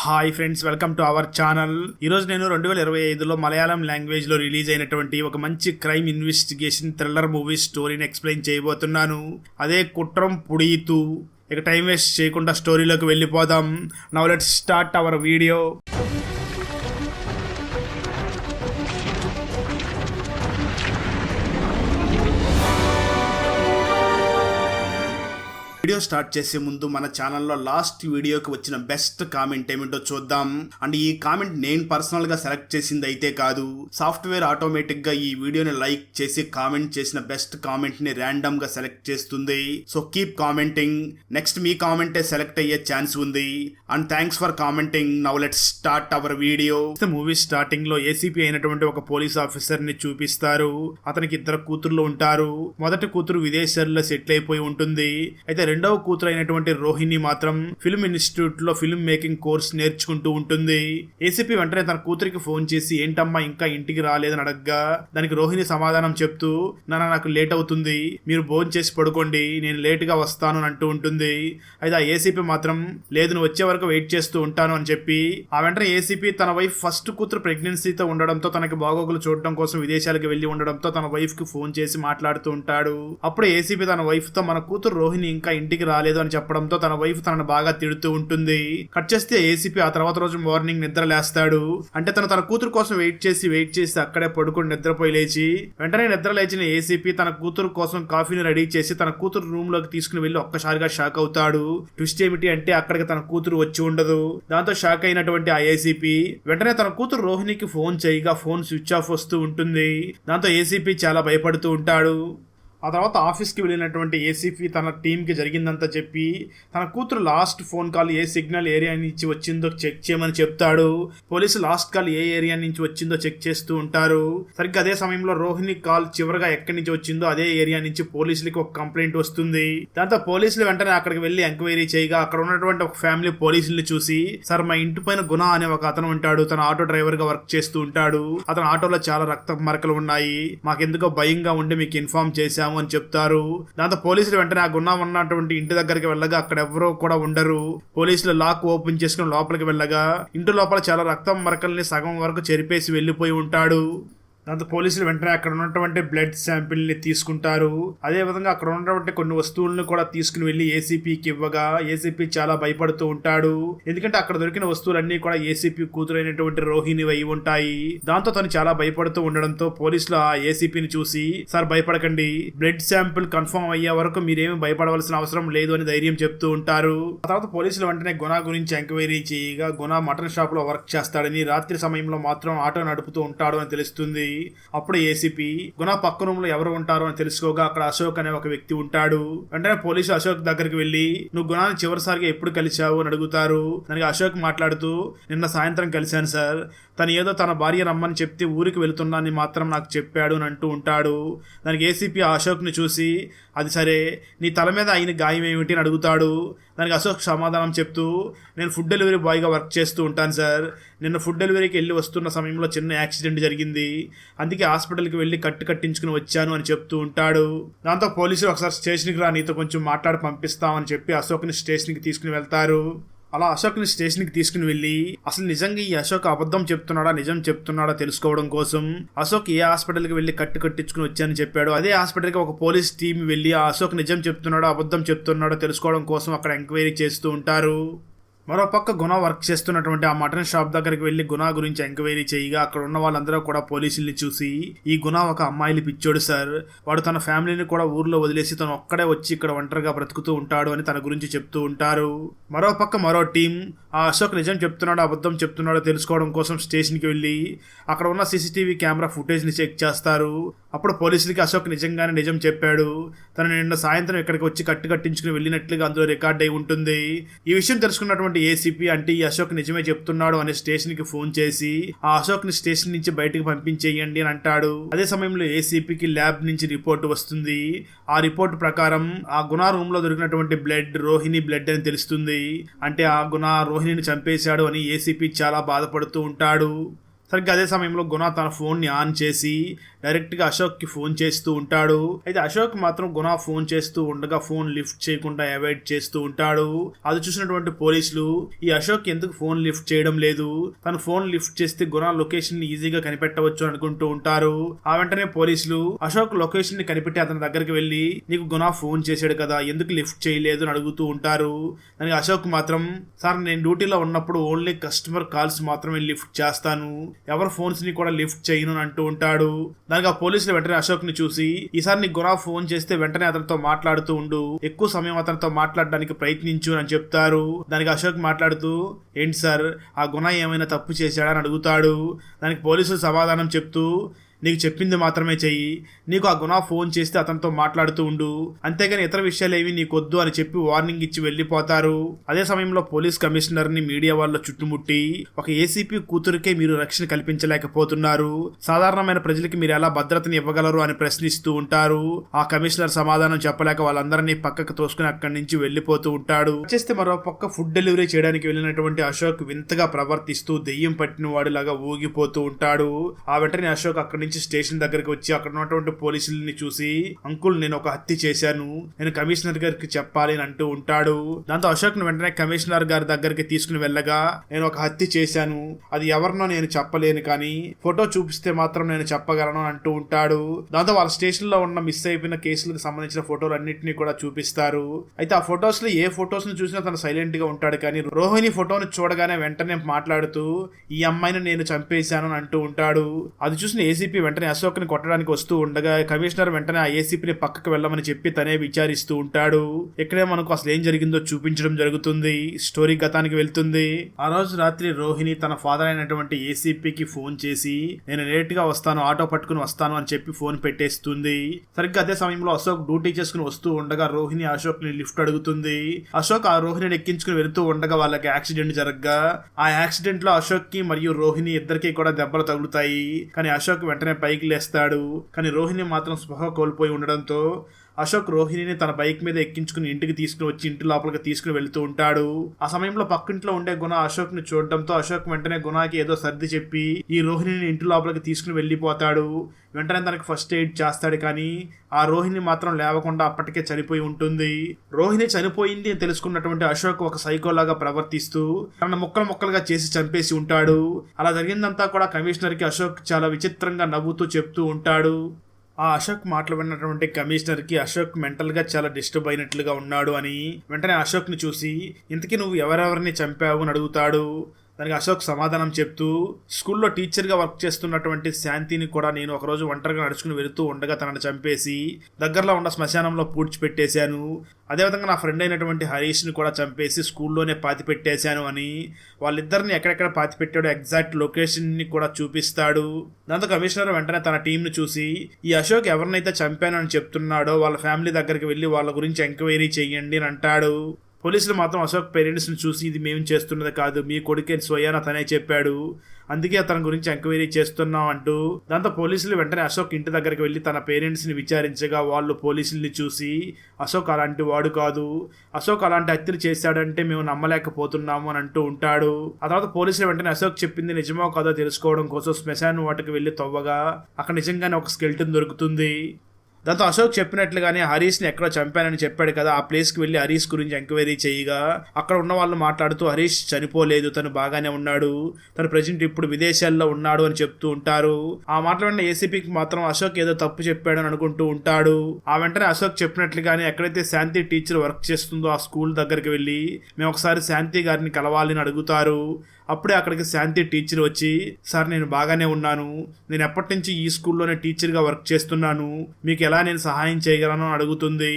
Hi friends, welcome to our channel. ఈరోజు నేను 2025లో Malayalam language లో రిలీజ్ అయినటువంటి ఒక మంచి క్రైమ్ ఇన్వెస్టిగేషన్ థ్రిల్లర్ మూవీ స్టోరీని ఎక్స్ప్లెయిన్ చేయబోతున్నాను. అదే కుట్రం పుడీతు. ఇక టైం వేస్ట్ చేయకుండా స్టోరీలోకి వెళ్ళిపోదాం. Now let's start our video. Video start చేసే ముందు మన ఛానల్లో లాస్ట్ వీడియోకి వచ్చిన బెస్ట్ కామెంట్ ఏమిటో చూద్దాం. అండ్ ఈ కామెంట్ నేను పర్సనల్ గా సెలెక్ట్ చేసింది అయితే కాదు, సాఫ్ట్వేర్ ఆటోమేటిక్ గా ఈ వీడియోని లైక్ చేసి కామెంట్ చేసిన బెస్ట్ కామెంట్ ని ర్యాండమ్ గా సెలెక్ట్ చేస్తుంది. So keep commenting. నెక్స్ట్ మీ కామెంటే సెలెక్ట్ అయ్యే ఛాన్స్ ఉంది. And thanks for commenting. Now let's start our video. Movie starting లో ఏసీపీ అయినటువంటి ఒక పోలీస్ ఆఫీసర్ ని చూపిస్తారు. అతనికి ఇద్దరు కూతుర్లు ఉంటారు. మొదటి కూతురు విదేశాల్లో సెటిల్ అయిపోయి ఉంటుంది. అయితే రెండవ కూతురు అయినటువంటి రోహిణి మాత్రం ఫిల్మ్ ఇన్స్టిట్యూట్ లో ఫిల్మ్ మేకింగ్ కోర్స్ నేర్చుకుంటూ ఉంటుంది. ఏసీపీ వెంటనే తన కూతురికి ఫోన్ చేసి ఏంటమ్మా ఇంకా ఇంటికి రాలేదని అడగ్గా దానికి రోహిణి సమాధానం చెప్తూ, నాకు లేట్ అవుతుంది, మీరు భోజనం చేసి పడుకోండి, నేను లేట్ గా వస్తాను అని అంటూ ఉంటుంది. అయితే ఆ ఏసీపీ మాత్రం లేదు, నువ్వు వచ్చే వరకు వెయిట్ చేస్తూ ఉంటాను అని చెప్పి ఆ వెంటనే ఏసీపీ తన వైఫ్ ఫస్ట్ కూతురు ప్రెగ్నెన్సీతో ఉండడంతో తనకి బాగోగులు చూడడం కోసం విదేశాలకు వెళ్లి ఉండడంతో తన వైఫ్ కి ఫోన్ చేసి మాట్లాడుతూ ఉంటాడు. అప్పుడు ఏసీపీ తన వైఫ్ తో మన కూతురు రోహిణి ఇంకా ఇంటికి రాలేదు అని చెప్పడంతో తన వైఫ్ తనను బాగా తిడుతూ ఉంటుంది. కట్ చేస్తే ఏసీపీ ఆ తర్వాత రోజు మార్నింగ్ నిద్ర లేస్తాడు. అంటే తన కూతురు కోసం వెయిట్ చేసి అక్కడే పడుకుని నిద్రపోయి లేచి వెంటనే నిద్ర లేచిన ఏసీపీ తన కూతురు కోసం కాఫీని రెడీ చేసి తన కూతురు రూమ్ లోకి తీసుకుని వెళ్లి ఒక్కసారిగా షాక్ అవుతాడు. ట్విస్ట్ ఏమిటి అంటే అక్కడికి తన కూతురు వచ్చి ఉండదు. దాంతో షాక్ అయినటువంటి ఆ ఏసీపీ వెంటనే తన కూతురు రోహిణికి ఫోన్ చేయగా ఫోన్ స్విచ్ ఆఫ్ వస్తూ ఉంటుంది. దాంతో ఏసీపీ చాలా భయపడుతూ ఉంటాడు. ఆ తర్వాత ఆఫీస్కి వెళ్ళినటువంటి ఏసీపీ తన టీంకి జరిగిందంతా చెప్పి తన కూతురు లాస్ట్ ఫోన్ కాల్ ఏ సిగ్నల్ ఏరియా నుంచి వచ్చిందో చెక్ చేయమని చెప్తాడు. పోలీసు లాస్ట్ కాల్ ఏ ఏరియా నుంచి వచ్చిందో చెక్ చేస్తూ ఉంటారు. సరిగ్గా అదే సమయంలో రోహిణి కాల్ చివరిగా ఎక్కడి నుంచి వచ్చిందో అదే ఏరియా నుంచి పోలీసులకి ఒక కంప్లైంట్ వస్తుంది. దాంతో పోలీసులు వెంటనే అక్కడికి వెళ్లి ఎంక్వైరీ చేయగా అక్కడ ఉన్నటువంటి ఒక ఫ్యామిలీ పోలీసుల్ని చూసి, సార్ మా ఇంటి పైన గుణ అనే ఒక అతను ఉంటాడు, తన ఆటో డ్రైవర్ గా వర్క్ చేస్తూ ఉంటాడు, అతని ఆటోలో చాలా రక్త మరకలు ఉన్నాయి, మాకెందుకో భయంగా ఉండి మీకు ఇన్ఫార్మ్ చేశాము అని చెప్తారు. దాంతో పోలీసులు వెంటనే ఆ గున్నా ఉన్నటువంటి ఇంటి దగ్గరికి వెళ్ళగా అక్కడ ఎవరో కూడా ఉండరు. పోలీసులు లాక్ ఓపెన్ చేసుకుని లోపలికి వెళ్ళగా ఇంటి లోపల చాలా రక్తం మరకల్ని సగం వరకు చెరిపేసి వెళ్లిపోయి ఉంటాడు. దాంతో పోలీసులు వెంటనే అక్కడ ఉన్నటువంటి బ్లడ్ శాంపిల్ ని తీసుకుంటారు. అదే విధంగా అక్కడ ఉన్నటువంటి కొన్ని వస్తువులను కూడా తీసుకుని వెళ్లి ఏసీపీకి ఇవ్వగా ఏసీపీ చాలా భయపడుతూ ఉంటాడు. ఎందుకంటే అక్కడ దొరికిన వస్తువులన్నీ కూడా ఏసీపీ కూతురైనటువంటి రోహిణి అయి ఉంటాయి. దాంతో తను చాలా భయపడుతూ ఉండడంతో పోలీసులు ఆ ఏసీపీని చూసి, సార్ భయపడకండి, బ్లడ్ శాంపిల్ కన్ఫర్మ్ అయ్యే వరకు మీరేమి భయపడవలసిన అవసరం లేదు అని ధైర్యం చెప్తూ ఉంటారు. ఆ తర్వాత పోలీసులు వెంటనే గుణ గురించి ఎంక్వైరీ చేయగా గుణ మటన్ షాప్ లో వర్క్ చేస్తాడని, రాత్రి సమయంలో మాత్రం ఆటో నడుపుతూ ఉంటాడు అని తెలుస్తుంది. అప్పుడు ఏసీపీ గుణ పక్క రూమ్ లో ఎవరు ఉంటారో అని తెలుసుకోగా అక్కడ అశోక్ అనే ఒక వ్యక్తి ఉంటాడు. వెంటనే పోలీసు అశోక్ దగ్గరికి వెళ్లి, నువ్వు గుణాన్ని చివరిసారిగా ఎప్పుడు కలిశావు అని అడుగుతారు. దానికి అశోక్ మాట్లాడుతూ, నిన్న సాయంత్రం కలిశాను సార్, తను ఏదో తన భార్య రమ్మని చెప్తే ఊరికి వెళుతున్నాన్ని మాత్రం నాకు చెప్పాడు అని అంటూ ఉంటాడు. దానికి ఏసీపీ అశోక్ ని చూసి, అది సరే నీ తల మీద అయిన గాయం ఏమిటి అని అడుగుతాడు. దానికి అశోక్ సమాధానం చెప్తూ, నేను ఫుడ్ డెలివరీ బాయ్గా వర్క్ చేస్తూ ఉంటాను సార్, నిన్న ఫుడ్ డెలివరీకి వెళ్ళి వస్తున్న సమయంలో చిన్న యాక్సిడెంట్ జరిగింది, అందుకే హాస్పిటల్కి వెళ్ళి కట్టించుకుని వచ్చాను అని చెప్తూ ఉంటాడు. దాంతో పోలీసులు ఒకసారి స్టేషన్కి రా, నీతో కొంచెం మాట్లాడి పంపిస్తామని చెప్పి అశోక్ని స్టేషన్కి తీసుకుని వెళ్తారు. అలా అశోక్ని స్టేషన్కి తీసుకుని వెళ్ళి అసలు నిజంగా ఈ అశోక్ అబద్ధం చెప్తున్నాడా నిజం చెప్తున్నాడా తెలుసుకోవడం కోసం అశోక్ ఏ హాస్పిటల్కి వెళ్ళి కట్టించుకుని వచ్చానని చెప్పాడు, అదే హాస్పిటల్కి ఒక పోలీస్ టీం వెళ్ళి ఆ అశోక్ నిజం చెప్తున్నాడో అబద్ధం చెప్తున్నాడో తెలుసుకోవడం కోసం అక్కడ ఎంక్వైరీ చేస్తూ ఉంటారు. మరోపక్క గుణ వర్క్ చేస్తున్నటువంటి ఆ మటన్ షాప్ దగ్గరికి వెళ్లి గుణ గురించి ఎంక్వైరీ చేయగా అక్కడ ఉన్న వాళ్ళందరూ కూడా పోలీసుల్ని చూసి, ఈ గుణ ఒక అమ్మాయిని పిచ్చోడు సార్, వాడు తన ఫ్యామిలీని కూడా ఊర్లో వదిలేసి తను ఒక్కడే వచ్చి ఇక్కడ ఒంటరిగా బ్రతుకుతూ ఉంటాడు అని తన గురించి చెప్తూ ఉంటారు. మరోపక్క మరో టీం ఆ అశోక్ నిజం చెప్తున్నాడో అబద్ధం చెప్తున్నాడో తెలుసుకోవడం కోసం స్టేషన్కి వెళ్ళి అక్కడ ఉన్న సీసీటీవీ కెమెరా ఫుటేజ్ని చెక్ చేస్తారు. అప్పుడు పోలీసులకి అశోక్ నిజంగానే నిజం చెప్పాడు, తను నిన్న సాయంత్రం ఇక్కడికి వచ్చి కట్టించుకుని వెళ్ళినట్లుగా అందులో రికార్డ్ అయి ఉంటుంది. ఈ విషయం తెలుసుకున్నటువంటి ఏసీపీ అంటే ఈ అశోక్ నిజమే చెప్తున్నాడు అనే స్టేషన్ కి ఫోన్ చేసి ఆ అశోక్ ని స్టేషన్ నుంచి బయటకు పంపించేయండి అని అంటాడు. అదే సమయంలో ఏసీపీకి ల్యాబ్ నుంచి రిపోర్ట్ వస్తుంది. ఆ రిపోర్ట్ ప్రకారం ఆ గుణ రూమ్ లో దొరికినటువంటి బ్లడ్ రోహిణి బ్లడ్ అని తెలుస్తుంది. అంటే ఆ గుణ రోహిణిని చంపేశాడు అని ఏసీపీ చాలా బాధపడుతూ ఉంటాడు. సరిగ్గా అదే సమయంలో గుణ తన ఫోన్ని ఆన్ చేసి డైరెక్ట్గా అశోక్కి ఫోన్ చేస్తూ ఉంటాడు. అయితే అశోక్ మాత్రం గుణ ఫోన్ చేస్తూ ఉండగా ఫోన్ లిఫ్ట్ చేయకుండా అవాయిడ్ చేస్తూ ఉంటాడు. అది చూసినటువంటి పోలీసులు ఈ అశోక్ ఎందుకు ఫోన్ లిఫ్ట్ చేయడం లేదు, తను ఫోన్ లిఫ్ట్ చేస్తే గుణ లొకేషన్ ని ఈజీగా కనిపెట్టవచ్చు అనుకుంటూ ఉంటారు. ఆ వెంటనే పోలీసులు అశోక్ లొకేషన్ ని కనిపెట్టి అతని దగ్గరికి వెళ్లి నీకు గుణ ఫోన్ చేశాడు కదా ఎందుకు లిఫ్ట్ చేయలేదు అని అడుగుతూ ఉంటారు. దానికి అశోక్ మాత్రం సార్ నేను డ్యూటీలో ఉన్నప్పుడు ఓన్లీ కస్టమర్ కాల్స్ మాత్రమే లిఫ్ట్ చేస్తాను, ఎవరి ఫోన్స్ ని కూడా లిఫ్ట్ చేయను అని అంటూ ఉంటాడు. దానికి ఆ పోలీసులు వెంటనే అశోక్ ని చూసి ఈసారి నీకు గుణ ఫోన్ చేస్తే వెంటనే అతనితో మాట్లాడుతూ ఉండు, ఎక్కువ సమయం అతనితో మాట్లాడడానికి ప్రయత్నించు అని చెప్తారు. దానికి అశోక్ మాట్లాడుతూ ఏంటి సార్ ఆ గుణ ఏమైనా తప్పు చేశాడా అని అడుగుతాడు. దానికి పోలీసులు సమాధానం చెప్తూ నీకు చెప్పింది మాత్రమే చెయ్యి, నీకు ఆ గుణ ఫోన్ చేస్తే అతనితో మాట్లాడుతూ ఉండు, అంతేగాని ఇతర విషయాలు ఏవి నీకొద్దు అని చెప్పి వార్నింగ్ ఇచ్చి వెళ్లిపోతారు. అదే సమయంలో పోలీస్ కమిషనర్ ని మీడియా వాళ్ళ చుట్టుముట్టి ఒక ఏసీపీ కూతురికే మీరు రక్షణ కల్పించలేకపోతున్నారు, సాధారణమైన ప్రజలకి మీరు ఎలా భద్రతని ఇవ్వగలరు అని ప్రశ్నిస్తూ ఉంటారు. ఆ కమిషనర్ సమాధానం చెప్పలేక వాళ్ళందరినీ పక్కకు తోసుకుని అక్కడి నుంచి వెళ్లిపోతూ ఉంటాడు. వచ్చేస్తే మరో పక్క ఫుడ్ డెలివరీ చేయడానికి వెళ్ళినటువంటి అశోక్ వింతగా ప్రవర్తిస్తూ దెయ్యం పట్టిన వాడిలాగా ఊగిపోతూ ఉంటాడు. ఆ వెంటనే అశోక్ అక్కడి నుంచి స్టేషన్ దగ్గరికి వచ్చి అక్కడ ఉన్నటువంటి పోలీసుల్ని చూసి అంకుల్ నేను ఒక హత్య చేశాను, నేను కమిషనర్ గారికి చెప్పాలి అని అంటూ ఉంటాడు. దాంతో అశోక్ ను వెంటనే కమిషనర్ గారి దగ్గరికి తీసుకుని వెళ్ళగా నేను ఒక హత్య చేశాను, అది ఎవరినో నేను చెప్పలేను కానీ ఫోటో చూపిస్తే మాత్రం నేను చెప్పగలను అంటూ ఉంటాడు. దాంతో వాళ్ళ స్టేషన్ లో ఉన్న మిస్ అయిపోయిన కేసులకు సంబంధించిన ఫోటోలు అన్నింటినీ కూడా చూపిస్తారు. అయితే ఆ ఫొటోస్ లో ఏ ఫొటోస్ ను చూసినా తను సైలెంట్ గా ఉంటాడు కానీ రోహిణి ఫోటోను చూడగానే వెంటనే మాట్లాడుతూ ఈ అమ్మాయిని నేను చంపేశాను అని అంటూ ఉంటాడు. అది చూసిన ఏసీపీ వెంటనే అశోక్ ని కొట్టడానికి వస్తూ ఉండగా కమిషనర్ వెంటనే ఆ ఏసీపీని పక్కకు వెళ్ళమని చెప్పి తనే విచారిస్తూ ఉంటాడు. ఇక్కడే మనకు అసలు ఏం జరిగిందో చూపించడం జరుగుతుంది. స్టోరీ గతానికి వెళ్తుంది. ఆ రోజు రాత్రి రోహిణి తన ఫాదర్ అయినటువంటి ఏసీపీకి ఫోన్ చేసి నేను లేట్ గా వస్తాను, ఆటో పట్టుకుని వస్తాను అని చెప్పి ఫోన్ పెట్టేస్తుంది. సరిగ్గా అదే సమయంలో అశోక్ డ్యూటీ చేసుకుని వస్తూ ఉండగా రోహిణి అశోక్ ని లిఫ్ట్ అడుగుతుంది. అశోక్ ఆ రోహిణిని ఎక్కించుకుని వెళుతూ ఉండగా వాళ్ళకి యాక్సిడెంట్ జరగగా ఆ యాక్సిడెంట్ లో అశోక్ కి మరియు రోహిణి ఇద్దరికి కూడా దెబ్బలు తగులుతాయి. కానీ అశోక్ వెంటనే పైకి లేస్తాడు. కానీ రోహిణి మాత్రం స్పృహ కోల్పోయి ఉండడంతో అశోక్ రోహిణిని తన బైక్ మీద ఎక్కించుకుని ఇంటికి తీసుకుని వచ్చి ఇంటి లోపలికి తీసుకుని వెళ్తూ ఉంటాడు. ఆ సమయంలో పక్కింట్లో ఉండే గుణ అశోక్ ని చూడడంతో అశోక్ వెంటనే గుణకి ఏదో సర్ది చెప్పి ఈ రోహిణిని ఇంటి లోపలికి తీసుకుని వెళ్లిపోతాడు. వెంటనే తనకి ఫస్ట్ ఎయిడ్ చేస్తాడు కానీ ఆ రోహిణి మాత్రం లేవకుండా అప్పటికే చనిపోయి ఉంటుంది. రోహిణి చనిపోయింది అని తెలుసుకున్నటువంటి అశోక్ ఒక సైకోలాగా ప్రవర్తిస్తూ తన ముక్కలు ముక్కలుగా చేసి చంపేసి ఉంటాడు. అలా జరిగిందంతా కూడా కమిషనర్ కి అశోక్ చాలా విచిత్రంగా నవ్వుతూ చెప్తూ ఉంటాడు. ఆ అశోక్ మాటలు విన్నటువంటి కమిషనర్ కి అశోక్ మెంటల్ గా చాలా డిస్టర్బ్ అయినట్లుగా ఉన్నాడు అని వెంటనే అశోక్ ని చూసి ఇంతకీ నువ్వు ఎవరెవరిని చంపావు అని అడుగుతాడు. దానికి అశోక్ సమాధానం చెప్తూ స్కూల్లో టీచర్గా వర్క్ చేస్తున్నటువంటి శాంతిని కూడా నేను ఒకరోజు ఒంటరిగా నడుచుకుని వెళుతూ ఉండగా తనని చంపేసి దగ్గరలో ఉన్న శ్మశానంలో పూడ్చిపెట్టేశాను. అదేవిధంగా నా ఫ్రెండ్ అయినటువంటి హరీష్ని కూడా చంపేసి స్కూల్లోనే పాతిపెట్టేశాను అని వాళ్ళిద్దరిని ఎక్కడెక్కడ పాతిపెట్టాడో ఎగ్జాక్ట్ లొకేషన్ని కూడా చూపిస్తాడు. దాంతో కమిషనర్ వెంటనే తన టీంని చూసి ఈ అశోక్ ఎవరినైతే చంపాను అని చెప్తున్నాడో వాళ్ళ ఫ్యామిలీ దగ్గరికి వెళ్ళి వాళ్ళ గురించి ఎంక్వైరీ చెయ్యండి అని అంటాడు. పోలీసులు మాత్రం అశోక్ పేరెంట్స్ ని చూసి ఇది మేము చేస్తున్నది కాదు, మీ కొడుకే స్వయాన తనే చెప్పాడు, అందుకే అతని గురించి ఎంక్వైరీ చేస్తున్నాం అంటూ దాంతో పోలీసులు వెంటనే అశోక్ ఇంటి దగ్గరికి వెళ్ళి తన పేరెంట్స్ ని విచారించగా వాళ్ళు పోలీసుల్ని చూసి అశోక్ అలాంటి వాడు కాదు, అశోక్ అలాంటి హత్యలు చేశాడంటే మేము నమ్మలేకపోతున్నాము అని అంటూ ఉంటాడు. ఆ తర్వాత పోలీసులు వెంటనే అశోక్ చెప్పింది నిజమో కాదో తెలుసుకోవడం కోసం శ్మశానం వాటికి వెళ్ళి తవ్వగా అక్కడ నిజంగానే ఒక స్కెల్టన్ దొరుకుతుంది. దాంతో అశోక్ చెప్పినట్లుగానే హరీష్ని ఎక్కడో చంపానని చెప్పాడు కదా, ఆ ప్లేస్కి వెళ్ళి హరీష్ గురించి ఎంక్వైరీ చేయగా అక్కడ ఉన్న వాళ్ళు మాట్లాడుతూ హరీష్ చనిపోలేదు, తను బాగానే ఉన్నాడు, తను ప్రెజెంట్ ఇప్పుడు విదేశాల్లో ఉన్నాడు అని చెప్తూ ఉంటారు. ఆ మాటలు వెంటనే ఏసీపీకి మాత్రం అశోక్ ఏదో తప్పు చెప్పాడు అని అనుకుంటూ ఉంటాడు. ఆ వెంటనే అశోక్ చెప్పినట్లుగానే ఎక్కడైతే శాంతి టీచర్ వర్క్ చేస్తుందో ఆ స్కూల్ దగ్గరికి వెళ్ళి మేము ఒకసారి శాంతి గారిని కలవాలని అడుగుతారు. అప్పుడే అక్కడికి శాంతి టీచర్ వచ్చి సార్ నేను బాగానే ఉన్నాను, నేను ఎప్పటి నుంచి ఈ స్కూల్లోనే టీచర్గా వర్క్ చేస్తున్నాను, మీకు ఎలా నేను సహాయం చేయగలను అని అడుగుతుంది.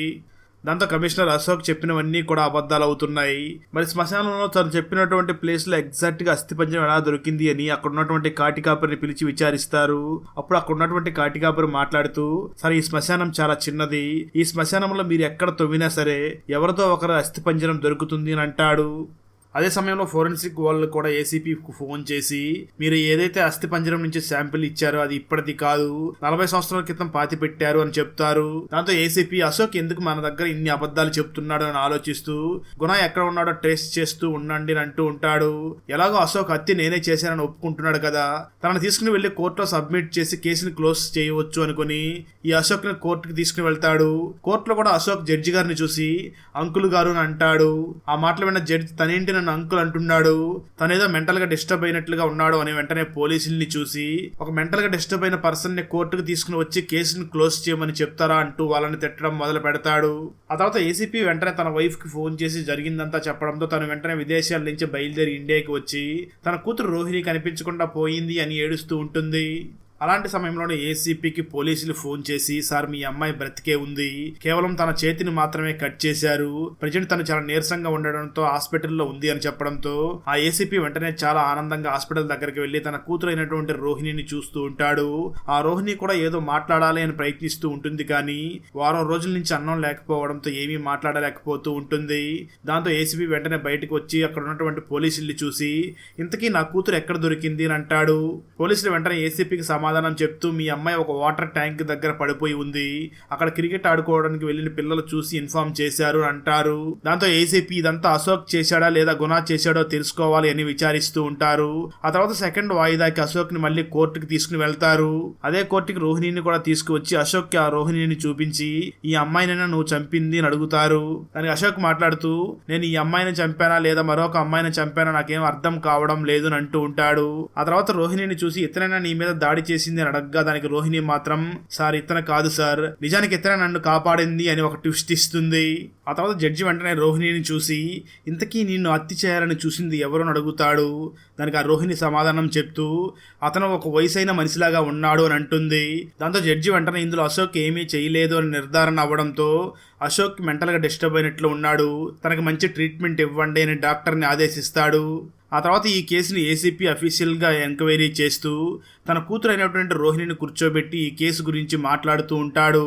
దాంతో కమిషనర్ అశోక్ చెప్పినవన్నీ కూడా అబద్ధాలు అవుతున్నాయి. మరి శ్మశానంలో తను చెప్పినటువంటి ప్లేస్లో ఎగ్జాక్ట్గా అస్థిపంజరం ఎలా దొరికింది అని అక్కడ ఉన్నటువంటి కాటికాపరిని పిలిచి విచారిస్తారు. అప్పుడు అక్కడ ఉన్నటువంటి కాటికాపరి మాట్లాడుతూ సరే ఈ శ్మశానం చాలా చిన్నది, ఈ శ్మశానంలో మీరు ఎక్కడ తవ్వినా సరే ఎవరితో ఒకరు అస్థిపంజరం దొరుకుతుంది అని అంటాడు. అదే సమయంలో ఫోరెన్సిక్ వాళ్ళు కూడా ఏసీపీకి ఫోన్ చేసి, మీరు ఏదైతే అస్థి పంజరం నుంచి శాంపిల్ ఇచ్చారో అది ఇప్పటిది కాదు, 40 సంవత్సరాల క్రితం పాతి పెట్టారు అని చెప్తారు. దాంతో ఏసీపీ అశోక్ ఎందుకు మన దగ్గర ఇన్ని అబద్ధాలు చెప్తున్నాడు అని ఆలోచిస్తూ గుణ ఎక్కడ ఉన్నాడో ట్రేస్ చేస్తూ ఉండండి అని అంటూ ఉంటాడు. ఎలాగో అశోక్ హత్య నేనే చేశానని ఒప్పుకుంటున్నాడు కదా, తనను తీసుకుని వెళ్లి కోర్టులో సబ్మిట్ చేసి కేసుని క్లోజ్ చేయవచ్చు అనుకుని ఈ అశోక్ ని కోర్టుకి తీసుకుని వెళ్తాడు. కోర్టులో కూడా అశోక్ జడ్జి గారిని చూసి అంకుల్ గారు అని అంటాడు. ఆ మాటలు విన్న జడ్జి తనేంటి నన్ను అంకుల్ అంటున్నాడు, తనేదో మెంటల్ గా డిస్టర్బ్ అయినట్లుగా ఉన్నాడు అని వెంటనే పోలీసుల్ని చూసి, ఒక మెంటల్ గా డిస్టర్బ్ అయిన పర్సన్ ని కోర్టుకు తీసుకుని వచ్చి కేసుని క్లోజ్ చేయమని చెప్తారా అంటూ వాళ్ళని తిట్టడం మొదలు పెడతాడు. ఆ తర్వాత ఏసీపీ వెంటనే తన వైఫ్ కి ఫోన్ చేసి జరిగిందంతా చెప్పడంతో తను వెంటనే విదేశాల నుంచి బయలుదేరి ఇండియాకి వచ్చి తన కూతురు రోహిణి కనిపించకుండా పోయింది అని ఏడుస్తూ ఉంటుంది. అలాంటి సమయంలోనే ఏసీపీకి పోలీసులు ఫోన్ చేసి, సార్ మీ అమ్మాయి బ్రతికే ఉంది, కేవలం తన చేతిని మాత్రమే కట్ చేశారు, ప్రజెంట్ తను చాలా నీరసంగా ఉండడంతో హాస్పిటల్లో ఉంది అని చెప్పడంతో ఆ ఏసీపీ వెంటనే చాలా ఆనందంగా హాస్పిటల్ దగ్గరికి వెళ్లి తన కూతురు అయినటువంటి రోహిణిని చూస్తూ ఉంటాడు. ఆ రోహిణి కూడా ఏదో మాట్లాడాలి అని ప్రయత్నిస్తూ ఉంటుంది, కానీ వారం రోజుల నుంచి అన్నం లేకపోవడంతో ఏమీ మాట్లాడలేకపోతూ ఉంటుంది. దాంతో ఏసీపీ వెంటనే బయటకు వచ్చి అక్కడ ఉన్నటువంటి పోలీసుల్ని చూసి, ఇంతకీ నా కూతురు ఎక్కడ దొరికింది అని అంటాడు. పోలీసులు వెంటనే ఏసీపీకి సమాధానం చెప్తూ, మీ అమ్మాయి ఒక వాటర్ ట్యాంక్ దగ్గర పడిపోయి ఉంది, అక్కడ క్రికెట్ ఆడుకోవడానికి వెళ్లిన పిల్లలు చూసి ఇన్ఫార్మ్ చేశారు అంటారు. దాంతో ఏసీపీ ఇదంతా అశోక్ చేశాడా లేదా గుణ చేశాడో తెలుసుకోవాలి అని విచారిస్తూ ఉంటారు. ఆ తర్వాత సెకండ్ వాయిదాకి అశోక్ ని మళ్ళీ కోర్టుకి తీసుకుని వెళ్తారు. అదే కోర్టుకి రోహిణిని కూడా తీసుకువచ్చి అశోక్ కి ఆ రోహిణిని చూపించి, ఈ అమ్మాయినైనా నువ్వు చంపింది అని అడుగుతారు. దానికి అశోక్ మాట్లాడుతూ, నేను ఈ అమ్మాయిని చంపానా లేదా మరొక అమ్మాయిని చంపానా నాకేం అర్థం కావడం లేదు అని అంటూ ఉంటాడు. ఆ తర్వాత రోహిణిని చూసి, ఇతనైనా నీ మీద దాడి చేసింది అని అడగ్గా దానికి రోహిణి మాత్రం, సార్ ఇతను కాదు సార్, నిజానికి ఇతనే నన్ను కాపాడింది అని ఒక ట్విస్ట్ ఇస్తుంది. ఆ తర్వాత జడ్జి వెంటనే రోహిణిని చూసి, ఇంతకీ నిన్ను హత్య చేయాలని చూసింది ఎవరు అని అడుగుతాడు. దానికి ఆ రోహిణి సమాధానం చెప్తూ, అతను ఒక వయసైన మనిషిలాగా ఉన్నాడు అని అంటుంది. దాంతో జడ్జి వెంటనే ఇందులో అశోక్ ఏమీ చేయలేదు అని నిర్ధారణ అవ్వడంతో అశోక్ మెంటల్ గా డిస్టర్బ్ అయినట్లు ఉన్నాడు, తనకి మంచి ట్రీట్మెంట్ ఇవ్వండి అని డాక్టర్ని ఆదేశిస్తాడు. ఆ తర్వాత ఈ కేసుని ఏసీపీ అఫీషియల్గా ఎంక్వైరీ చేస్తూ తన కూతురు అయినటువంటి రోహిణిని కూర్చోబెట్టి ఈ కేసు గురించి మాట్లాడుతూ ఉంటాడు.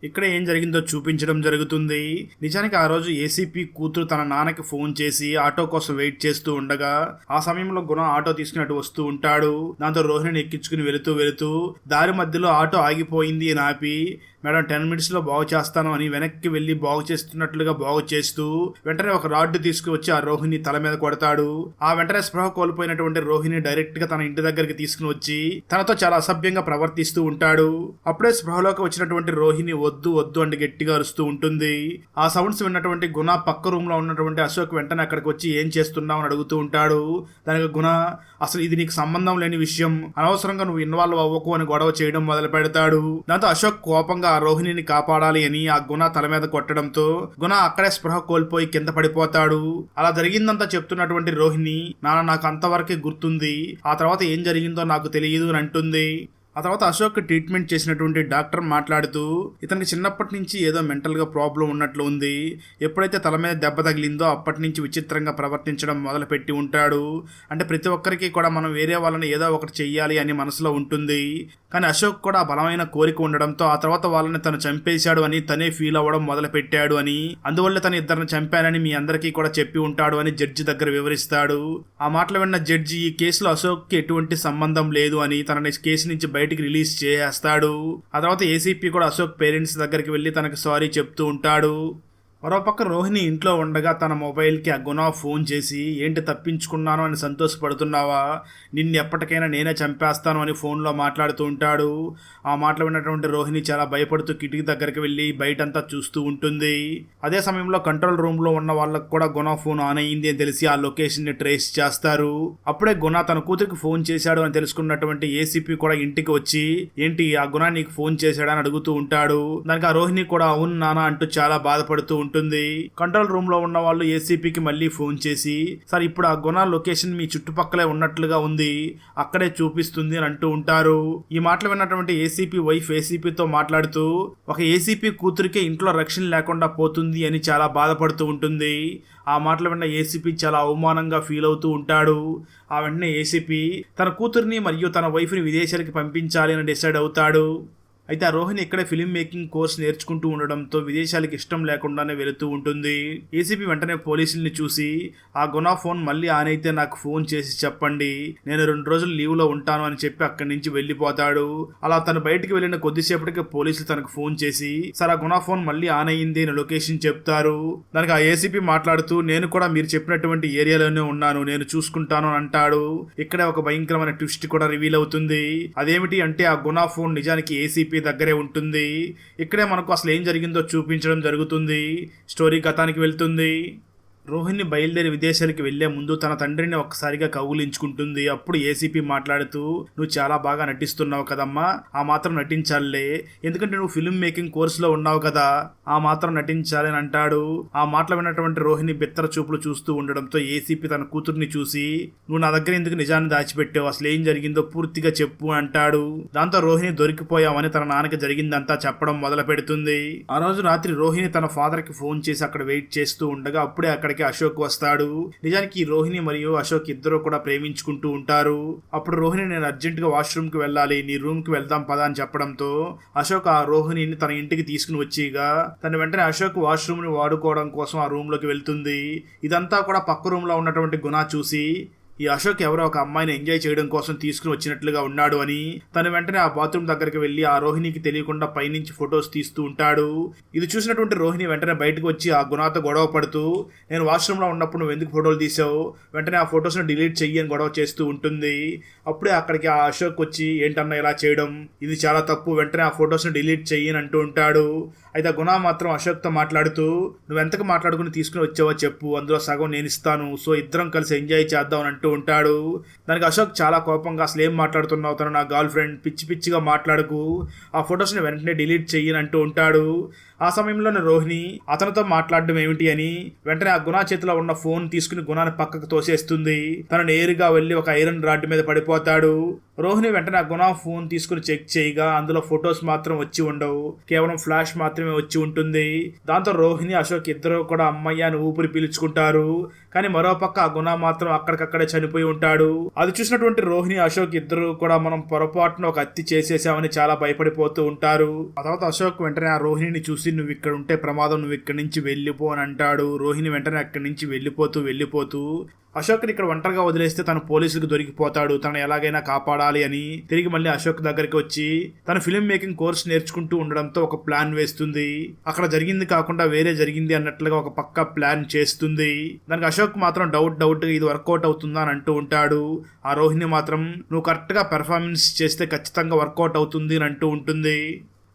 ఇక్కడ ఏం జరిగిందో చూపించడం జరుగుతుంది. నిజానికి ఆ రోజు ఏసీపీ కూతురు తన నాన్నకి ఫోన్ చేసి ఆటో కోసం వెయిట్ చేస్తూ ఉండగా ఆ సమయంలో గుణ ఆటో తీసుకున్నట్టు వస్తూ ఉంటాడు. దాంతో రోహిణిని ఎక్కించుకుని వెళుతూ దారి మధ్యలో ఆటో ఆగిపోయింది అని ఆపి, మేడం 10 minutes లో బాగు చేస్తాను అని వెనక్కి వెళ్లి బాగు చేస్తున్నట్లుగా బాగు చేస్తూ వెంటనే ఒక రాడ్డు తీసుకువచ్చి ఆ రోహిణి తల మీద కొడతాడు. ఆ వెంటనే స్పృహ కోల్పోయినటువంటి రోహిణి డైరెక్ట్ గా తన ఇంటి దగ్గరికి తీసుకుని వచ్చి తనతో చాలా అసభ్యంగా ప్రవర్తిస్తూ ఉంటాడు. అప్పుడే స్పృహలోకి వచ్చినటువంటి రోహిణి వద్దు వద్దు అంటే గట్టిగా అరుస్తూ ఉంటుంది. ఆ సౌండ్స్ విన్నటువంటి గుణ పక్క రూమ్ లో ఉన్నటువంటి అశోక్ వెంటనే అక్కడికి వచ్చి ఏం చేస్తున్నావు అని అడుగుతూ ఉంటాడు. దానికి గుణ, అసలు ఇది నీకు సంబంధం లేని విషయం, అనవసరంగా నువ్వు ఇన్వాల్వ్ అవ్వకు అని గొడవ చేయడం మొదలు పెడతాడు. దాంతో అశోక్ కోపంగా ఆ రోహిణిని కాపాడాలి అని ఆ గుణ తల మీద కొట్టడంతో గుణ అక్కడే స్పృహ కోల్పోయి కింద పడిపోతాడు. అలా జరిగిందంతా చెప్తున్నటువంటి రోహిణి, నాన్న నాకు అంతవరకే గుర్తుంది, ఆ తర్వాత ఏం జరిగిందో నాకు తెలియదు అని అంటుంది. ఆ తర్వాత అశోక్ ట్రీట్మెంట్ చేసినటువంటి డాక్టర్ మాట్లాడుతూ, ఇతనికి చిన్నప్పటి నుంచి ఏదో మెంటల్గా ప్రాబ్లం ఉన్నట్లు ఉంది, ఎప్పుడైతే తల మీద దెబ్బ తగిలిందో అప్పటి నుంచి విచిత్రంగా ప్రవర్తించడం మొదలుపెట్టి ఉంటాడు. అంటే ప్రతి ఒక్కరికి కూడా మనం వేరే వాళ్ళని ఏదో ఒకటి చెయ్యాలి అని మనసులో ఉంటుంది, కానీ అశోక్ కూడా బలమైన కోరిక ఉండడంతో ఆ తర్వాత వాళ్ళని తను చంపేశాడు అని తనే ఫీల్ అవ్వడం మొదలు పెట్టాడు అని, అందువల్ల తను ఇద్దరిని చంపానని మీ అందరికీ కూడా చెప్పి ఉంటాడు అని జడ్జి దగ్గర వివరిస్తాడు. ఆ మాటలు విన్న జడ్జి ఈ కేసులో అశోక్కి ఎటువంటి సంబంధం లేదు అని తనని కేసు నుంచి బయటికి రిలీజ్ చేస్తాడు. ఆ తర్వాత ఏసీపీ కూడా అశోక్ పేరెంట్స్ దగ్గరికి వెళ్లి తనకి సారీ చెప్తూ ఉంటాడు. మరోపక్క రోహిణి ఇంట్లో ఉండగా తన మొబైల్కి ఆ గుణ ఫోన్ చేసి, ఏంటి తప్పించుకున్నాను అని సంతోషపడుతున్నావా, నిన్ను ఎప్పటికైనా నేనే చంపేస్తాను అని ఫోన్లో మాట్లాడుతూ ఉంటాడు. ఆ మాటలు విన్నటువంటి రోహిణి చాలా భయపడుతూ కిటికీ దగ్గరికి వెళ్ళి బయటంతా చూస్తూ ఉంటుంది. అదే సమయంలో కంట్రోల్ రూమ్లో ఉన్న వాళ్ళకు కూడా గుణ ఫోన్ ఆన్ అయ్యింది అని తెలిసి ఆ లొకేషన్ని ట్రేస్ చేస్తారు. అప్పుడే గుణ తన కూతురికి ఫోన్ చేశాడు అని తెలుసుకున్నటువంటి ఏసీపీ కూడా ఇంటికి వచ్చి, ఏంటి ఆ గుణ నీకు ఫోన్ చేశాడని అడుగుతూ ఉంటాడు. దానికి ఆ రోహిణి కూడా అవును నాన్న అంటూ చాలా బాధపడుతూ ఉంటుంది. కంట్రోల్ రూమ్ లో ఉన్న వాళ్ళు ఏసీపీకి మళ్ళీ ఫోన్ చేసి, సార్ ఇప్పుడు ఆ గుణ లొకేషన్ మీ చుట్టుపక్కలే ఉన్నట్లుగా ఉంది, అక్కడే చూపిస్తుంది అని అంటూ ఉంటారు. ఈ మాటలు విన్నటువంటి ఏసీపీ వైఫ్ ఏసీపీతో మాట్లాడుతూ, ఒక ఏసీపీ కూతురికే ఇంట్లో రక్షణ లేకుండా పోతుంది అని చాలా బాధపడుతూ ఉంటుంది. ఆ మాటలు విన్న ఏసీపీ చాలా అవమానంగా ఫీల్ అవుతూ ఉంటాడు. ఆ వెంటనే ఏసీపీ తన కూతురిని మరియు తన వైఫ్ని విదేశాలకి పంపించాలి అని డిసైడ్ అవుతాడు. అయితే ఆ రోహిణి ఇక్కడే ఫిల్మ్ మేకింగ్ కోర్స్ నేర్చుకుంటూ ఉండడంతో విదేశాలకు ఇష్టం లేకుండానే వెళుతూ ఉంటుంది. ఏసీపీ వెంటనే పోలీసుల్ని చూసి ఆ గుణ ఫోన్ మళ్ళీ ఆన్ అయితే నాకు ఫోన్ చేసి చెప్పండి, నేను 2 రోజులు లీవ్ లో ఉంటాను అని చెప్పి అక్కడి నుంచి వెళ్లిపోతాడు. అలా తను బయటికి వెళ్లిన కొద్దిసేపటికి పోలీసులు తనకు ఫోన్ చేసి సార్ ఆ గుణ ఫోన్ మళ్ళీ ఆన్ అయ్యింది అని లొకేషన్ చెప్తారు. దానికి ఆ ఏసీపీ మాట్లాడుతూ నేను కూడా మీరు చెప్పినటువంటి ఏరియాలోనే ఉన్నాను, నేను చూసుకుంటాను అని అంటాడు. ఇక్కడే ఒక భయంకరమైన ట్విస్ట్ కూడా రివీల్ అవుతుంది. అదేమిటి అంటే ఆ గుణ ఫోన్ నిజానికి ఏసీపీ దగ్గరే ఉంటుంది. ఇక్కడే మనకు అసలు ఏం జరిగిందో చూపించడం జరుగుతుంది. స్టోరీ గతానికి వెళ్తుంది. రోహిణి బయలుదేరి విదేశాలకు వెళ్లే ముందు తన తండ్రిని ఒక్కసారిగా కౌగులించుకుంటుంది. అప్పుడు ఏసీపీ మాట్లాడుతూ నువ్వు చాలా బాగా నటిస్తున్నావు కదమ్మా, ఆ మాత్రం నటించాలే, ఎందుకంటే నువ్వు ఫిల్మ్ మేకింగ్ కోర్సులో ఉన్నావు కదా, ఆ మాత్రం నటించాలి అని అంటాడు. ఆ మాటలు విన్నటువంటి రోహిణి బిత్తర చూపులు చూస్తూ ఉండడంతో ఏసీపీ తన కూతుర్ని చూసి నువ్వు నా దగ్గర ఎందుకు నిజాన్ని దాచిపెట్టావు, అసలు ఏం జరిగిందో పూర్తిగా చెప్పు అంటాడు. దాంతో రోహిణి దొరికిపోయావని తన నాన్నకి జరిగిందంతా చెప్పడం మొదలు పెడుతుంది. ఆ రోజు రాత్రి రోహిణి తన ఫాదర్ కి ఫోన్ చేసి అక్కడ వెయిట్ చేస్తూ ఉండగా అప్పుడే అక్కడ అశోక్ వస్తాడు. నిజానికి రోహిణి మరియు అశోక్ ఇద్దరు కూడా ప్రేమించుకుంటూ ఉంటారు. అప్పుడు రోహిణి నేను అర్జెంట్ గా వాష్రూమ్ కి వెళ్ళాలి, నీ రూమ్ కి వెళ్దాం పదా అని చెప్పడంతో అశోక్ ఆ రోహిణిని తన ఇంటికి తీసుకుని వచ్చిగా తన వెంటనే అశోక్ వాష్రూమ్ ని వాడుకోవడం కోసం ఆ రూమ్ లోకి వెళ్తుంది. ఇదంతా కూడా పక్క రూమ్ లో ఉన్నటువంటి గుణ చూసి ఈ అశోక్ ఎవరో ఒక అమ్మాయిని ఎంజాయ్ చేయడం కోసం తీసుకుని వచ్చినట్లుగా ఉన్నాడు అని తను వెంటనే ఆ బాత్రూమ్ దగ్గరికి వెళ్లి ఆ రోహిణికి తెలియకుండా పైనుంచి ఫొటోస్ తీస్తూ ఉంటాడు. ఇది చూసినటువంటి రోహిణి వెంటనే బయటకు వచ్చి ఆ గుణతో గొడవ పడుతూ నేను వాష్రూమ్ లో ఉన్నప్పుడు నువ్వు ఎందుకు ఫోటోలు తీసావు, వెంటనే ఆ ఫొటోస్ ను డిలీట్ చెయ్యి అని గొడవ చేస్తూ ఉంటుంది. అప్పుడే అక్కడికి ఆ అశోక్ వచ్చి ఏంటన్నా ఇలా చేయడం, ఇది చాలా తప్పు, వెంటనే ఆ ఫొటోస్ ను డిలీట్ చెయ్యి అని అంటూ ఉంటాడు. అయితే గుణ మాత్రం అశోక్ తో మాట్లాడుతూ నువ్వెంతకు మాట్లాడుకుని తీసుకుని వచ్చావో చెప్పు, అందులో సగం నేను ఇస్తాను, సో ఇద్దరం కలిసి ఎంజాయ్ చేద్దాం అని అంటూ ఉంటాడు. దానికి అశోక్ చాలా కోపంగా అసలు ఏం మాట్లాడుతున్నావు, తను నా గర్ల్ ఫ్రెండ్, పిచ్చి పిచ్చిగా మాట్లాడుకు, ఆ ఫొటోస్ ని వెంటనే డిలీట్ చెయ్యని అంటూ ఉంటాడు. ఆ సమయంలోనే రోహిణి అతనితో మాట్లాడడం ఏమిటి అని వెంటనే ఆ గుణ చేతిలో ఉన్న ఫోన్ తీసుకుని గుణాన్ని పక్కకు తోసేస్తుంది. తను నేరుగా వెళ్లి ఒక ఐరన్ రాడ్ మీద పడిపోతాడు. రోహిణి వెంటనే ఆ గుణ ఫోన్ తీసుకుని చెక్ చేయగా అందులో ఫొటోస్ మాత్రం వచ్చి ఉండవు, కేవలం ఫ్లాష్ మాత్రమే వచ్చి ఉంటుంది. దాంతో రోహిణి అశోక్ ఇద్దరు కూడా అమ్మయ్య అని ఊపిరి పీల్చుకుంటారు. కానీ మరోపక్క ఆ గుణ మాత్రం అక్కడికక్కడే చనిపోయి ఉంటాడు. అది చూసినటువంటి రోహిణి అశోక్ ఇద్దరు కూడా మనం పొరపాటున ఒక హత్య చేసేసామని చాలా భయపడిపోతూ ఉంటారు. ఆ తర్వాత అశోక్ వెంటనే ఆ రోహిణిని చూసి నువ్వు ఇక్కడ ఉంటే ప్రమాదం, నువ్వు ఇక్కడి నుంచి వెళ్ళిపో అని అంటాడు. రోహిణి వెంటనే అక్కడి నుంచి వెళ్ళిపోతూ అశోక్ని ఇక్కడ ఒంటరిగా వదిలేస్తే తను పోలీసులకు దొరికిపోతాడు, తను ఎలాగైనా కాపాడాలి అని తిరిగి మళ్ళీ అశోక్ దగ్గరికి వచ్చి తన ఫిల్మ్ మేకింగ్ కోర్స్ నేర్చుకుంటూ ఉండడంతో ఒక ప్లాన్ వేస్తుంది. అక్కడ జరిగింది కాకుండా వేరే జరిగింది అన్నట్లుగా ఒక పక్క ప్లాన్ చేస్తుంది. దానికి అశోక్ మాత్రం డౌట్ ఇది వర్కౌట్ అవుతుందా అని అంటూ ఉంటాడు. ఆ రోహిణి మాత్రం నువ్వు కరెక్ట్ గా పెర్ఫార్మెన్స్ చేస్తే ఖచ్చితంగా వర్కౌట్ అవుతుంది అని అంటూ ఉంటుంది.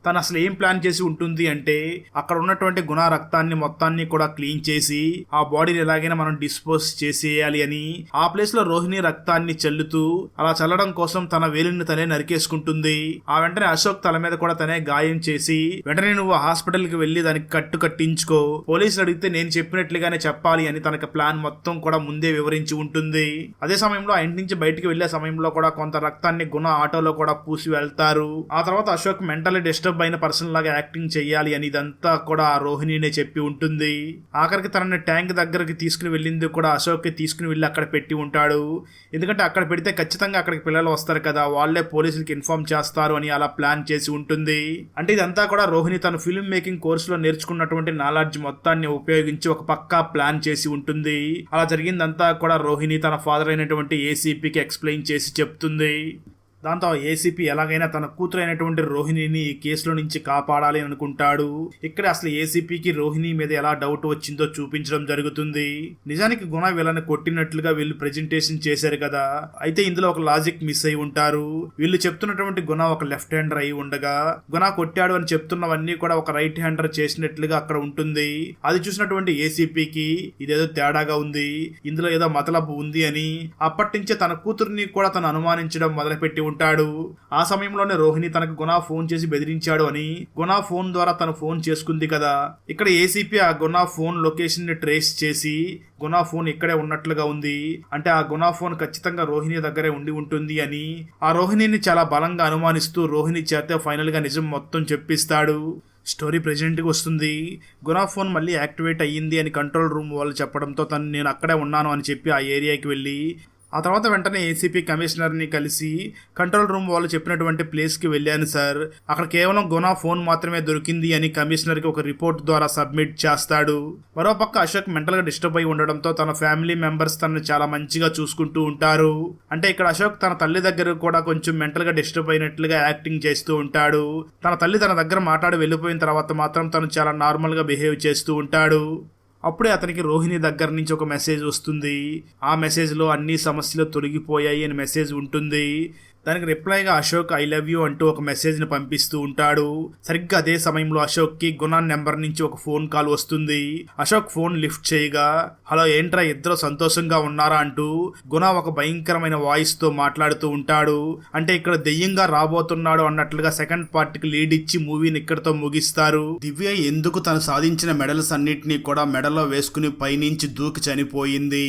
తను అసలు ఏం ప్లాన్ చేసి ఉంటుంది అంటే అక్కడ ఉన్నటువంటి గుణ రక్తాన్ని మొత్తాన్ని కూడా క్లీన్ చేసి ఆ బాడీని ఎలాగైనా మనం డిస్పోజ్ చేసేయాలి అని ఆ ప్లేస్ లో రోహిణి రక్తాన్ని చల్లుతూ అలా చల్లడం కోసం తన వేలిని తనే నరికేసుకుంటుంది. ఆ వెంటనే అశోక్ తల మీద కూడా తనే గాయం చేసి వెంటనే నువ్వు హాస్పిటల్ కి వెళ్లి దానికి కట్టించుకో, పోలీసులు అడిగితే నేను చెప్పినట్లుగానే చెప్పాలి అని తనకి ప్లాన్ మొత్తం కూడా ముందే వివరించి ఉంటుంది. అదే సమయంలో ఆ ఇంటి నుంచి బయటికి వెళ్లే సమయంలో కూడా కొంత రక్తాన్ని గుణ ఆటోలో కూడా పూసి వెళ్తారు. ఆ తర్వాత అశోక్ మెంటల్లీ డిస్టర్బ్ అయిన పర్సన్ లాగా యాక్టింగ్ చెయ్యాలి అని ఇదంతా కూడా ఆ రోహిణినే చెప్పి ఉంటుంది. ఆఖరికి తనని ట్యాంక్ దగ్గరికి తీసుకుని వెళ్ళింది కూడా అశోక్ కి తీసుకుని వెళ్ళి అక్కడ పెట్టి ఉంటాడు. ఎందుకంటే అక్కడ పెడితే ఖచ్చితంగా అక్కడికి పిల్లలు వస్తారు కదా, వాళ్లే పోలీసులకి ఇన్ఫార్మ్ చేస్తారు అని అలా ప్లాన్ చేసి ఉంటుంది. అంటే ఇదంతా కూడా రోహిణి తన ఫిల్మ్ మేకింగ్ కోర్సులో నేర్చుకున్నటువంటి నాలెడ్జ్ మొత్తాన్ని ఉపయోగించి ఒక పక్కా ప్లాన్ చేసి ఉంటుంది. అలా జరిగిందంతా కూడా రోహిణి తన ఫాదర్ అయినటువంటి ఏసీపీకి ఎక్స్ప్లెయిన్ చేసి చెప్తుంది. దాంతో ఏసీపీ ఎలాగైనా తన కూతురు అయినటువంటి రోహిణిని ఈ కేసులో నుంచి కాపాడాలి అనుకుంటాడు. ఇక్కడ అసలు ఏసీపీకి రోహిణి మీద ఎలా డౌట్ వచ్చిందో చూపించడం జరుగుతుంది. నిజానికి గుణ వీళ్ళని కొట్టినట్లుగా వీళ్ళు ప్రెజెంటేషన్ చేశారు కదా, అయితే ఇందులో ఒక లాజిక్ మిస్ అయి ఉంటారు. వీళ్ళు చెప్తున్నటువంటి గుణ ఒక లెఫ్ట్ హ్యాండర్ అయి ఉండగా గుణ కొట్టాడు అని చెప్తున్నవన్నీ కూడా ఒక రైట్ హ్యాండర్ చేసినట్లుగా అక్కడ ఉంటుంది. అది చూసినటువంటి ఏసీపీకి ఇదేదో తేడాగా ఉంది, ఇందులో ఏదో మతలబు ఉంది అని అప్పటి నుంచే తన కూతుర్ని కూడా తను అనుమానించడం మొదలుపెట్టి ఉంటాడు. ఆ సమయంలోనే రోహిణి తనకు గుణ ఫోన్ చేసి బెదిరించాడు అని గుణ ఫోన్ ద్వారా తను ఫోన్ చేసుకుంది కదా. ఇక్కడ ఏసీపీ ఆ గుణ ఫోన్ లొకేషన్ ని ట్రేస్ చేసి గుణ ఫోన్ ఇక్కడే ఉన్నట్లుగా ఉంది, అంటే ఆ గుణ ఫోన్ ఖచ్చితంగా రోహిణి దగ్గరే ఉండి ఉంటుంది అని ఆ రోహిణిని చాలా బలంగా అనుమానిస్తూ రోహిణి చేత ఫైనల్ గా నిజం మొత్తం చెప్పిస్తాడు. స్టోరీ ప్రెజెంట్కి వస్తుంది. గుణ ఫోన్ మళ్ళీ యాక్టివేట్ అయ్యింది అని కంట్రోల్ రూమ్ వాళ్ళు చెప్పడంతో నేను అక్కడే ఉన్నాను అని చెప్పి ఆ ఏరియాకి వెళ్ళి ఆ తర్వాత వెంటనే ఏసీపీ కమిషనర్ని కలిసి కంట్రోల్ రూమ్ వాళ్ళు చెప్పినటువంటి ప్లేస్కి వెళ్ళాను సార్, అక్కడ కేవలం గుణ ఫోన్ మాత్రమే దొరికింది అని కమిషనర్కి ఒక రిపోర్ట్ ద్వారా సబ్మిట్ చేస్తాడు. మరోపక్క అశోక్ మెంటల్గా డిస్టర్బ్ అయి ఉండడంతో తన ఫ్యామిలీ మెంబర్స్ తనని చాలా మంచిగా చూసుకుంటూ ఉంటారు. అంటే ఇక్కడ అశోక్ తన తల్లి దగ్గర కూడా కొంచెం మెంటల్గా డిస్టర్బ్ అయినట్లుగా యాక్టింగ్ చేస్తూ ఉంటాడు. తన తల్లి తన దగ్గర మాట్లాడి వెళ్ళిపోయిన తర్వాత మాత్రం తను చాలా నార్మల్గా బిహేవ్ చేస్తూ ఉంటాడు. అప్పుడే అతనికి రోహిణి దగ్గర నుంచి ఒక మెసేజ్ వస్తుంది. ఆ మెసేజ్లో అన్ని సమస్యలు తొలగిపోయాయి అని మెసేజ్ ఉంటుంది. దానికి రిప్లైగా అశోక్ ఐ లవ్ యూ అంటూ ఒక మెసేజ్ని పంపిస్తూ ఉంటాడు. సరిగ్గా అదే సమయంలో అశోక్కి గుణ నెంబర్ నుంచి ఒక ఫోన్ కాల్ వస్తుంది. అశోక్ ఫోన్ లిఫ్ట్ చేయగా హలో ఏంట్రా ఇద్దరు సంతోషంగా ఉన్నారా అంటూ గుణ ఒక భయంకరమైన వాయిస్తో మాట్లాడుతూ ఉంటాడు. అంటే ఇక్కడ దెయ్యంగా రాబోతున్నాడు అన్నట్లుగా సెకండ్ పార్ట్కి లీడ్ ఇచ్చి మూవీని ఇక్కడితో ముగిస్తారు. దివ్య ఎందుకు తను సాధించిన మెడల్స్ అన్నిటినీ కూడా మెడలో వేసుకుని పైనుంచి దూకి చనిపోయింది?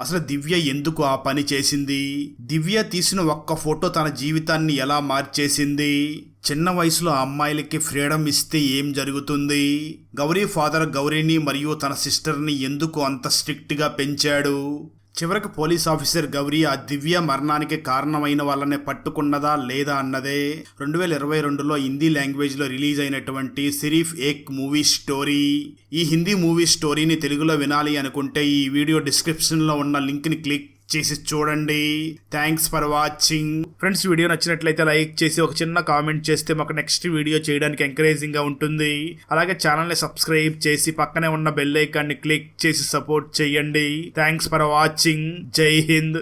అసలు దివ్య ఎందుకు ఆ పని చేసింది? దివ్య తీసిన ఒక్క ఫోటో తన జీవితాన్ని ఎలా మార్చేసింది? చిన్న వయసులో అమ్మాయిలకి ఫ్రీడమ్ ఇస్తే ఏం జరుగుతుంది? గౌరీ ఫాదర్ గౌరీని మరియు తన సిస్టర్ని ఎందుకు అంత స్ట్రిక్ట్గా పెంచాడు? చివరికి పోలీస్ ఆఫీసర్ గౌరీ ఆ దివ్య మరణానికి కారణమైన వాళ్ళని పట్టుకున్నదా లేదా అన్నదే 2022లో హిందీ లాంగ్వేజ్లో రిలీజ్ అయినటువంటి సిరిఫ్ ఏక్ మూవీ స్టోరీ. ఈ హిందీ మూవీ స్టోరీని తెలుగులో వినాలి అనుకుంటే ఈ వీడియో డిస్క్రిప్షన్లో ఉన్న లింక్ని క్లిక్ చేసి చూడండి. Thanks for watching. Friends, video నచ్చినట్లయితే లైక్ చేసి ఒక చిన్న కామెంట్ చేస్తే మాకు నెక్స్ట్ వీడియో చేయడానికి ఎంకరేజింగ్గా ఉంటుంది. అలాగే ఛానల్ని సబ్స్క్రైబ్ చేసి పక్కనే ఉన్న బెల్ ఐకాన్ని క్లిక్ చేసి సపోర్ట్ చేయండి. Thanks for watching. జై హింద్.